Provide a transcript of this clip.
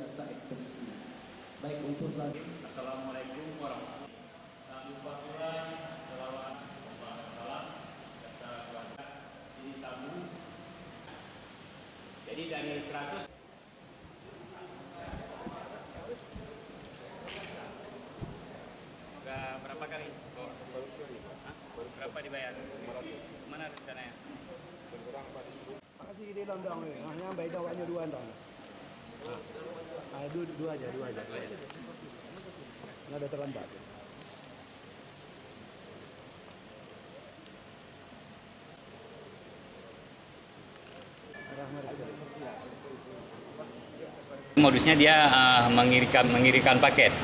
jasa ekspedisi. Baik untuk selanjutnya. Assalamualaikum warahmatullahi wabarakatuh. Salawat salam serta keluarga ini tamu. Jadi dari 100 berapa kali? Oh, berapa dibayar? Mana rencananya? Kasih dia dalam ni. Hanya baik awaknya dua dong. Dua aja. Nggak ada terlambat. Rahmat sekali. Modusnya dia mengirimkan paket.